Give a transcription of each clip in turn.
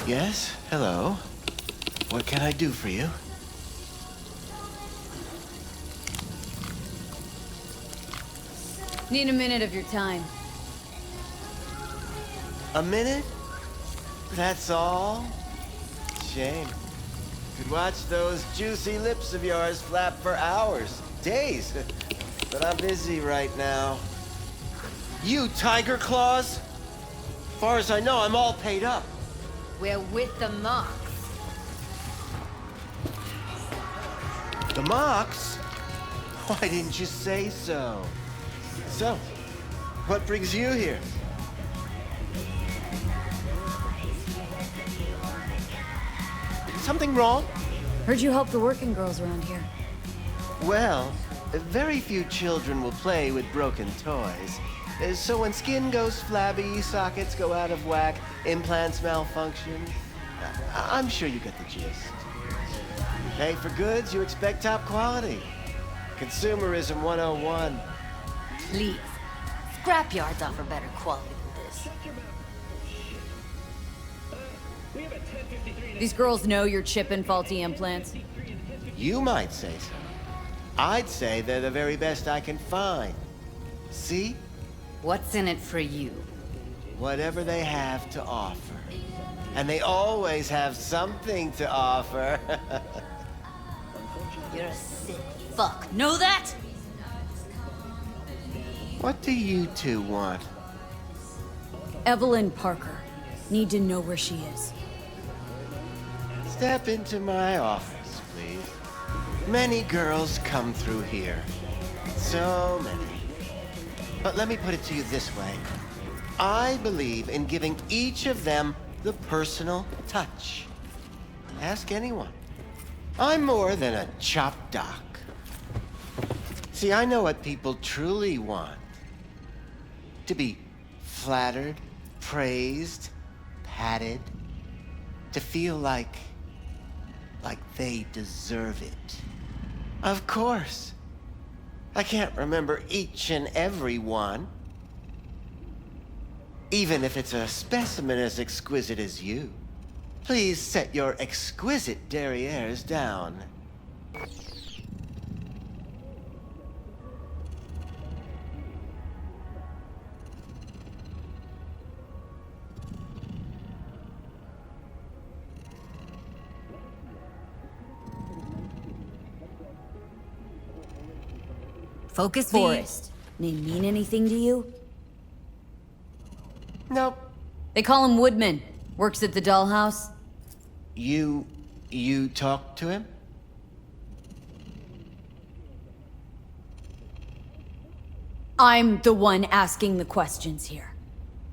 Yes, hello. What can I do for you? Need a minute of your time. A minute? That's all? Shame. Could watch those juicy lips of yours flap for hours, days. But I'm busy right now. You tiger claws? Far as I know, I'm all paid up. We're with the Mox. The Mox? Why didn't you say so? So, what brings you here? Something wrong? Heard you help the working girls around here. Well, very few children will play with broken toys. So when skin goes flabby, sockets go out of whack, implants malfunction, I'm sure you get the gist. Pay for goods, you expect top quality. Consumerism 101. Please. Scrapyards offer better quality than this. These girls know you're chipping faulty implants? You might say so. I'd say they're the very best I can find. See? What's in it for you? Whatever they have to offer. And they always have something to offer. You're a sick fuck. Know that? What do you two want? Evelyn Parker. Need to know where she is. Step into my office, please. Many girls come through here. So many. But let me put it to you this way. I believe in giving each of them the personal touch. Ask anyone. I'm more than a chop doc. See, I know what people truly want. To be flattered, praised, patted. To feel like they deserve it. Of course. I can't remember each and every one. Even if it's a specimen as exquisite as you. Please set your exquisite derrieres down. Focus Forest. Name mean anything to you? Nope. They call him Woodman. Works at the dollhouse. You talked to him? I'm the one asking the questions here.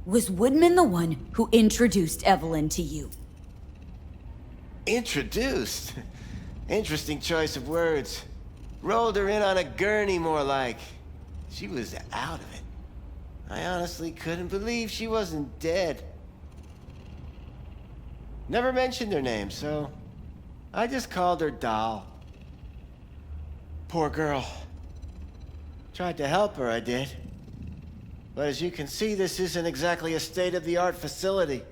Was Woodman the one who introduced Evelyn to you? Introduced? Interesting choice of words. Rolled her in on a gurney, more like. She was out of it. I honestly couldn't believe she wasn't dead. Never mentioned her name, so I just called her Doll. Poor girl. Tried to help her, I did. But as you can see, this isn't exactly a state-of-the-art facility.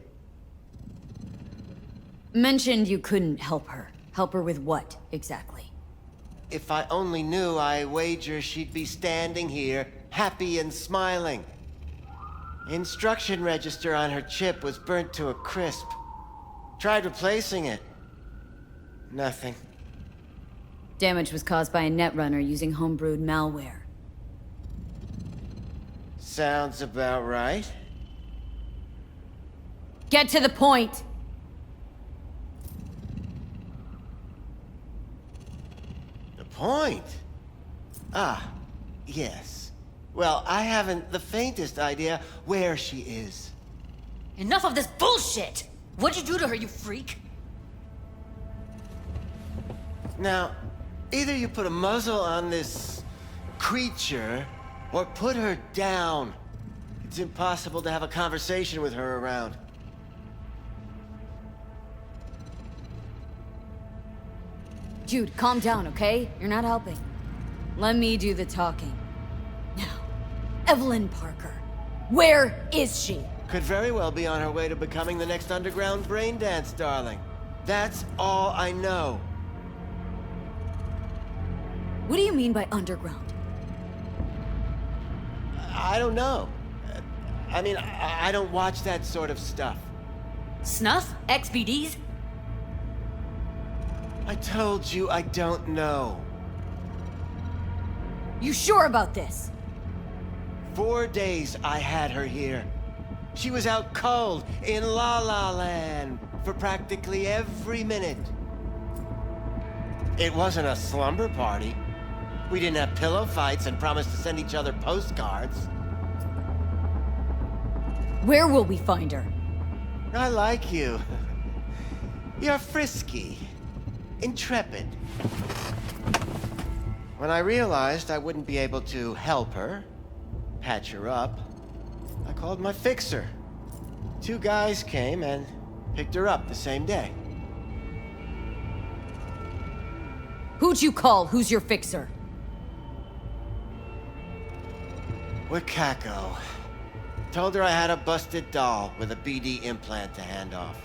Mentioned you couldn't help her. Help her with what, exactly? If I only knew, I wager she'd be standing here, happy and smiling. Instruction register on her chip was burnt to a crisp. Tried replacing it. Nothing. Damage was caused by a netrunner using homebrewed malware. Sounds about right. Get to the point! The point? Ah, yes. Well, I haven't the faintest idea where she is. Enough of this bullshit! What'd you do to her, you freak? Now, either you put a muzzle on this creature, or put her down. It's impossible to have a conversation with her around. Jude, calm down, okay? You're not helping. Let me do the talking. Now, Evelyn Parker. Where is she? Could very well be on her way to becoming the next underground brain dance darling. That's all I know. What do you mean by underground? I don't know. I mean, I don't watch that sort of stuff. Snuff? XBDs? I told you I don't know. You sure about this? 4 days I had her here. She was out cold in La La Land for practically every minute. It wasn't a slumber party. We didn't have pillow fights and promised to send each other postcards. Where will we find her? I like you. You're frisky, intrepid. When I realized I wouldn't be able to help her, patch her up, I called my fixer. 2 guys came and picked her up the same day. Who'd you call? Who's your fixer? Wakako. Told her I had a busted doll with a BD implant to hand off.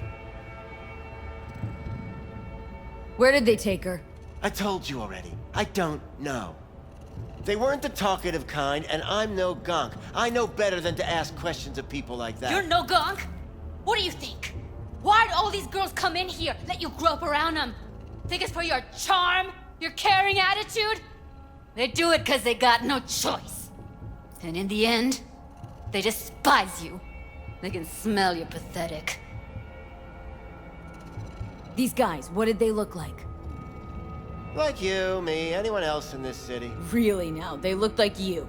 Where did they take her? I told you already. I don't know. They weren't the talkative kind, and I'm no gunk. I know better than to ask questions of people like that. You're no gunk? What do you think? Why'd all these girls come in here, let you grope around them? Think it's for your charm? Your caring attitude? They do it because they got no choice. And in the end, they despise you. They can smell you're pathetic. These guys, what did they look like? Like you, me, anyone else in this city. Really now, they looked like you.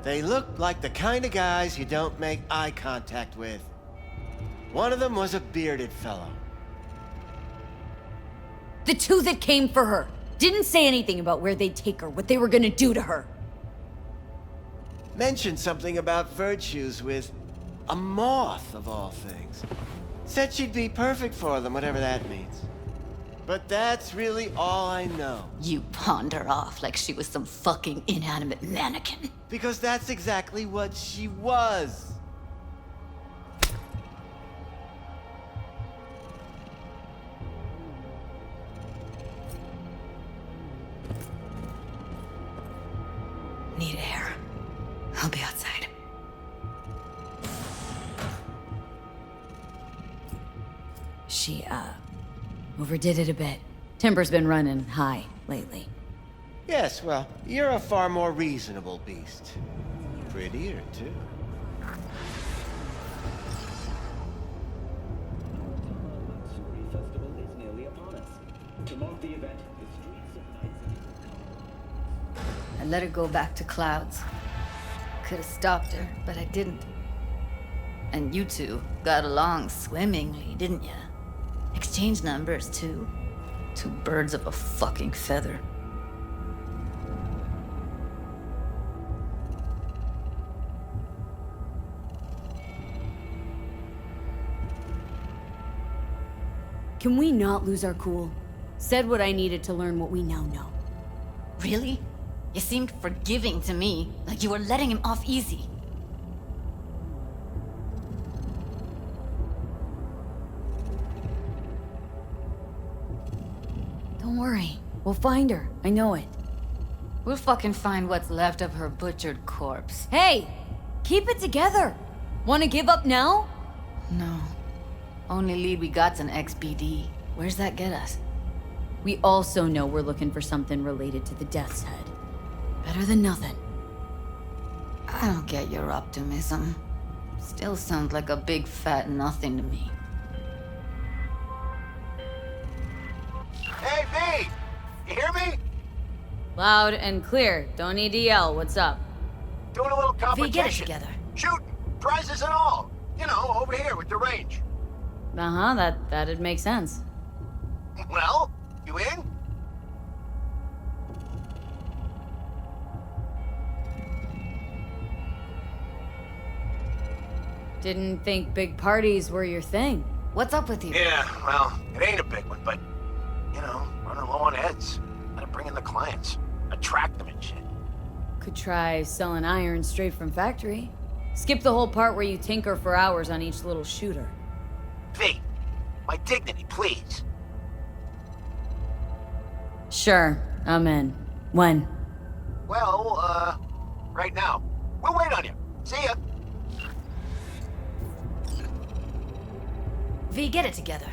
They looked like the kind of guys you don't make eye contact with. One of them was a bearded fellow. The 2 that came for her didn't say anything about where they'd take her, what they were gonna do to her. Mentioned something about virtues with a moth, of all things. Said she'd be perfect for them, whatever that means. But that's really all I know. You pawned her off like she was some fucking inanimate mannequin. Because that's exactly what she was. Need air. I'll be outside. She, overdid it a bit. Timber's been running high lately. Yes, well, you're a far more reasonable beast. Prettier, too. I let her go back to Clouds. Could have stopped her, but I didn't. And you two got along swimmingly, didn't ya? Exchanged numbers, too. 2 birds of a fucking feather. Can we not lose our cool? Said what I needed to learn what we now know. Really? You seemed forgiving to me, like you were letting him off easy. Don't worry. We'll find her. I know it. We'll fucking find what's left of her butchered corpse. Hey! Keep it together! Wanna give up now? No. Only lead we got's an XBD. Where's that get us? We also know we're looking for something related to the Death's Head. Better than nothing. I don't get your optimism. Still sounds like a big fat nothing to me. Hey, V! You hear me? Loud and clear. Don't need to yell. What's up? Doing a little V, competition. get it together. Shooting. Prizes and all. You know, over here with the range. Uh-huh, that'd make sense. Well, you in? Didn't think big parties were your thing. What's up with you? Yeah, well, it ain't a big one, but, you know, running low on heads. Gotta bring in the clients. Attract them and shit. Could try selling iron straight from factory. Skip the whole part where you tinker for hours on each little shooter. V, my dignity, please. Sure, I'm in. When? Well, right now. We'll wait on you. See ya. V, get it together.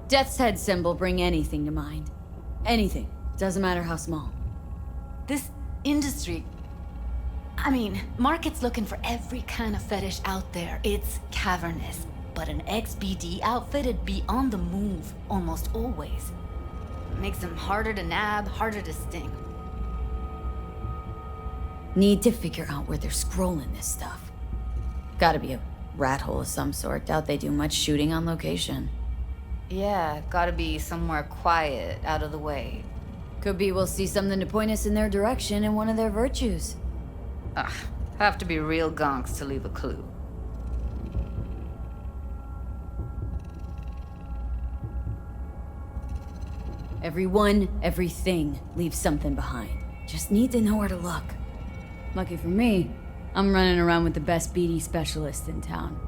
Death's head symbol bring anything to mind. Anything. Doesn't matter how small. This industry... I mean, market's looking for every kind of fetish out there. It's cavernous. But an XBD outfit'd be on the move, almost always. Makes them harder to nab, harder to sting. Need to figure out where they're scrolling this stuff. Gotta be a rat hole of some sort. Doubt they do much shooting on location. Yeah, gotta be somewhere quiet, out of the way. Could be we'll see something to point us in their direction in one of their virtues. Ugh, have to be real gonks to leave a clue. Everyone, everything leaves something behind. Just need to know where to look. Lucky for me, I'm running around with the best BD specialist in town.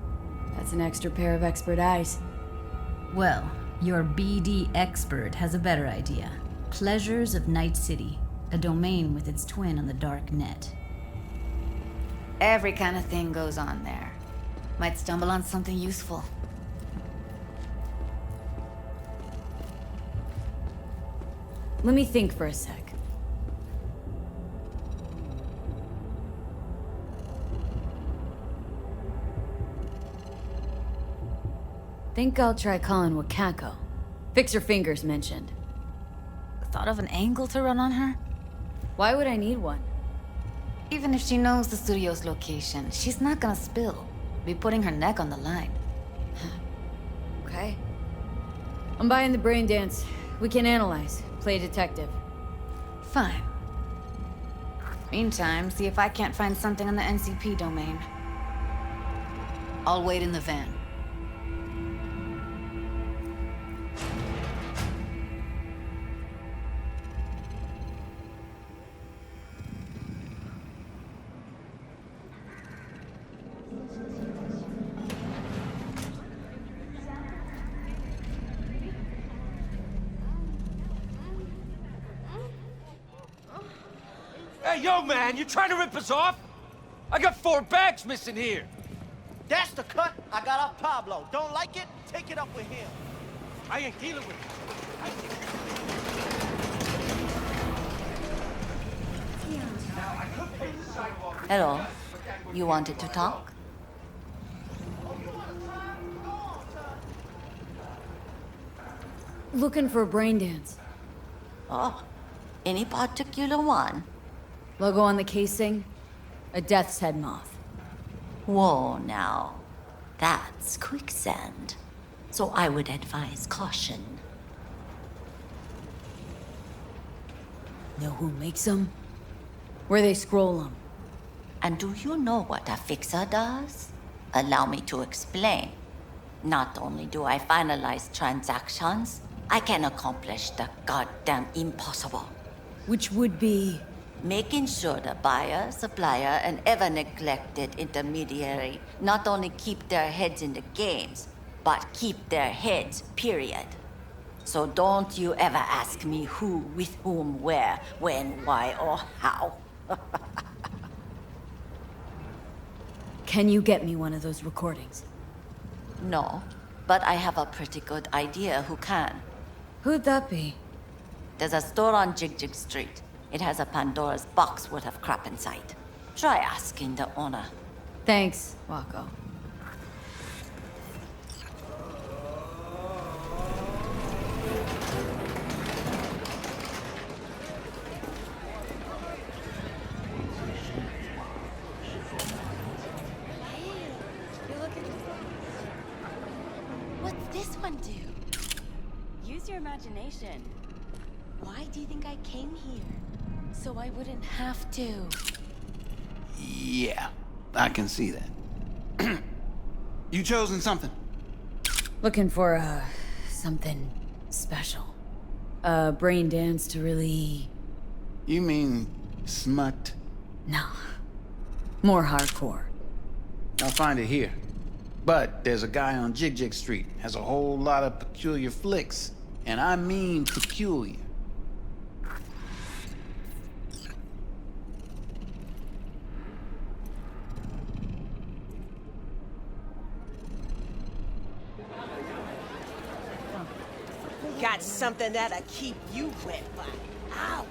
That's an extra pair of expert eyes. Well, your BD expert has a better idea. Pleasures of Night City, a domain with its twin on the dark net. Every kind of thing goes on there. Might stumble on something useful. Let me think for a sec. Think I'll try calling Wakako. Fix her fingers mentioned. Thought of an angle to run on her? Why would I need one? Even if she knows the studio's location, she's not gonna spill. Be putting her neck on the line. Okay. I'm buying the brain dance. We can analyze. Play detective. Fine. Meantime, see if I can't find something on the NCP domain. I'll wait in the van. Hey, yo, man, you trying to rip us off? I got 4 bags missing here. That's the cut I got off Pablo. Don't like it? Take it up with him. I ain't dealing with it. Hello. You wanted to talk? Looking for a brain dance. Oh, any particular one? Logo on the casing? A death's head moth. Whoa, now. That's quicksand. So I would advise caution. Know who makes them? Where they scroll them? And do you know what a fixer does? Allow me to explain. Not only do I finalize transactions, I can accomplish the goddamn impossible. Which would be... Making sure the buyer, supplier, and ever-neglected intermediary not only keep their heads in the games, but keep their heads, period. So don't you ever ask me who, with whom, where, when, why, or how. Can you get me one of those recordings? No, but I have a pretty good idea who can. Who'd that be? There's a store on Jig Jig Street. It has a Pandora's box worth of crap inside. Try asking the owner. Thanks, Wakako. What's this one do? Use your imagination. Why do you think I came here? So I wouldn't have to. Yeah, I can see that. You chosen something? Looking for, something special. A brain dance to really... You mean smut? No. More hardcore. I'll find it here. But there's a guy on Jig Jig Street, has a whole lot of peculiar flicks. And I mean peculiar. Got something that'll keep you wet for hours.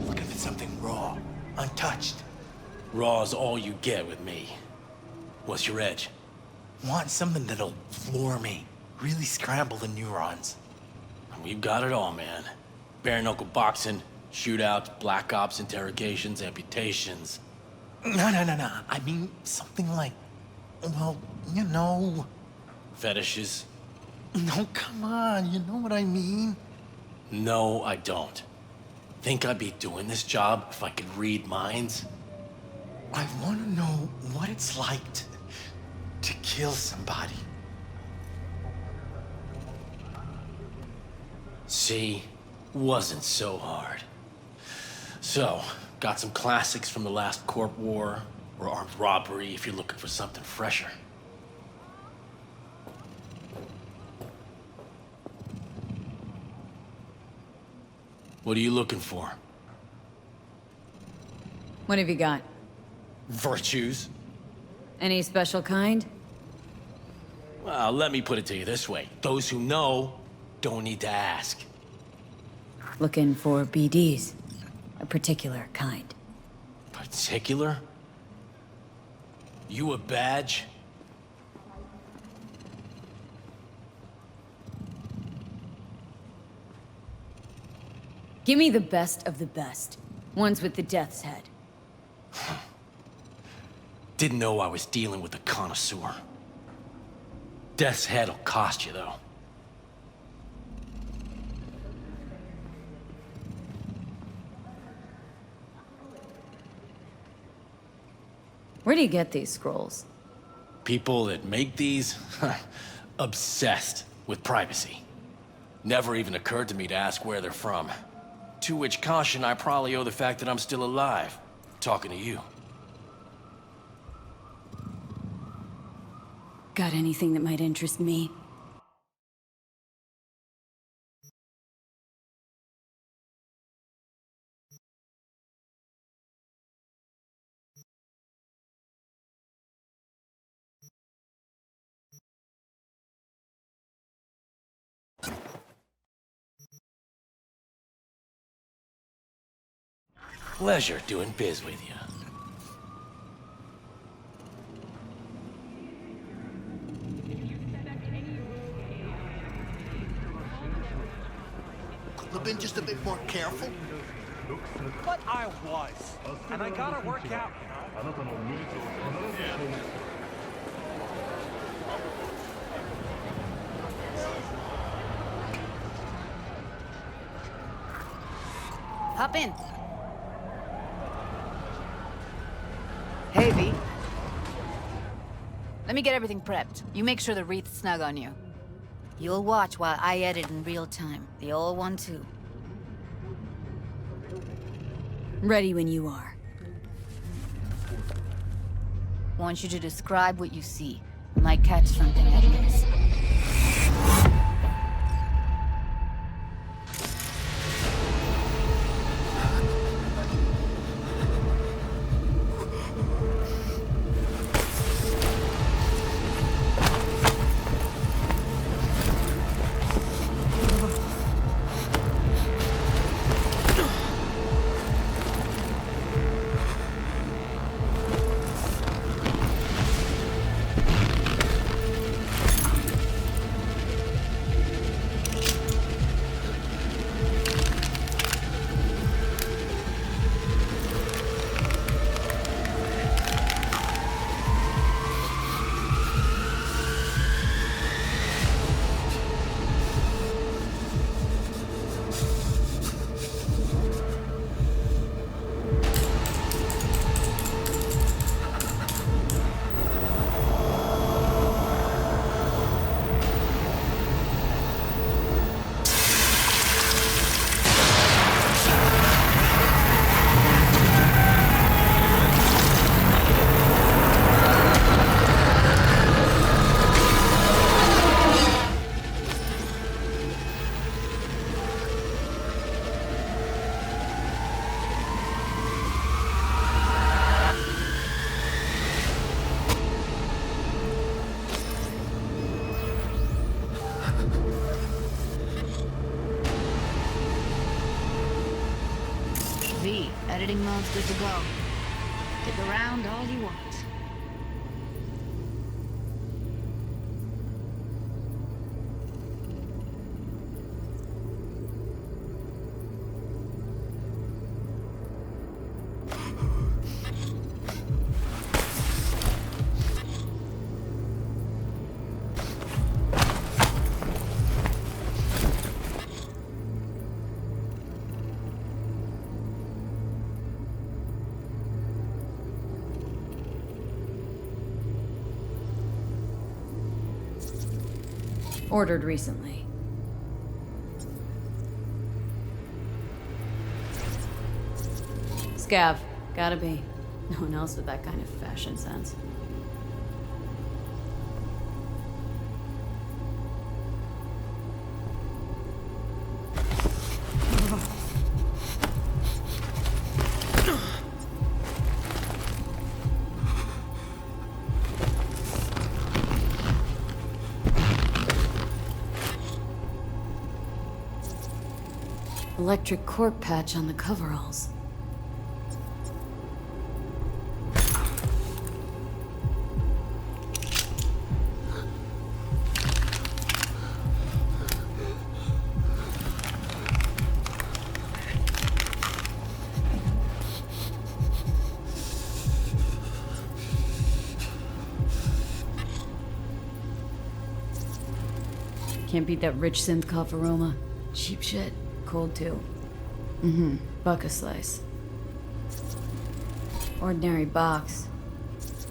Looking for something raw, untouched. Raw's all you get with me. What's your edge? Want something that'll floor me, really scramble the neurons. We've got it all, man. Bare knuckle boxing, shootouts, black ops, interrogations, amputations. No. I mean something like, well, you know. Fetishes? No, come on, you know what I mean? No, I don't. Think I'd be doing this job if I could read minds? I want to know what it's like to kill somebody. See? Wasn't so hard. So, got some classics from the last Corp War, or armed robbery if you're looking for something fresher. What are you looking for? What have you got? Virtues? Any special kind? Well, let me put it to you this way. Those who know don't need to ask. Looking for BDs. A particular kind. Particular? You a badge? Give me the best of the best. Ones with the death's head. Didn't know I was dealing with a connoisseur. Death's head'll cost you, though. Where do you get these scrolls? People that make these, obsessed with privacy. Never even occurred to me to ask where they're from. To which caution I probably owe the fact that I'm still alive, talking to you. Got anything that might interest me? Pleasure doing biz with you. Could have been just a bit more careful. But I was. And I gotta work out, you know? Hop in. Hey, V. Let me get everything prepped. You make sure the wreath's snug on you. You'll watch while I edit in real time. The old one, too. Ready when you are. Want you to describe what you see. Might catch something I miss. Editing mode's good to go. Stick around all you want. Ordered recently. Scav. Gotta be. No one else with that kind of fashion sense. Electric cork patch on the coveralls. Can't beat that rich synth cough aroma. Cheap shit. Cold too. Buck a slice. Ordinary box.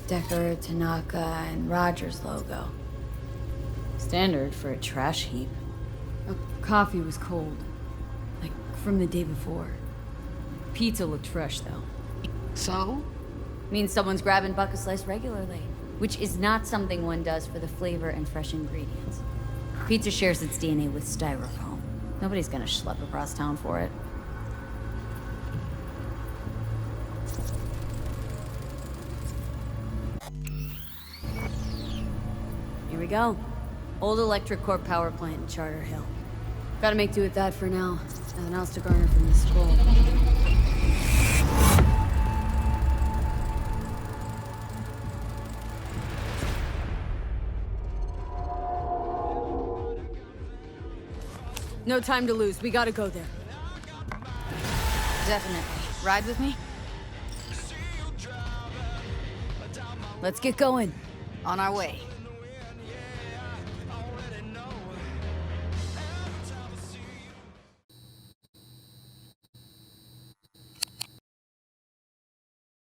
Decker, Tanaka, and Rogers logo. Standard for a trash heap. Coffee was cold. Like from the day before. Pizza looked fresh though. So? Means someone's grabbing buck a slice regularly. Which is not something one does for the flavor and fresh ingredients. Pizza shares its DNA with styrofoam. Nobody's gonna schlep across town for it. Here we go. Old electric corp power plant in Charter Hill. Gotta make do with that for now. Nothing else to garner from this scroll. No time to lose. We gotta go there. Definitely. Ride with me? Let's get going. On our way.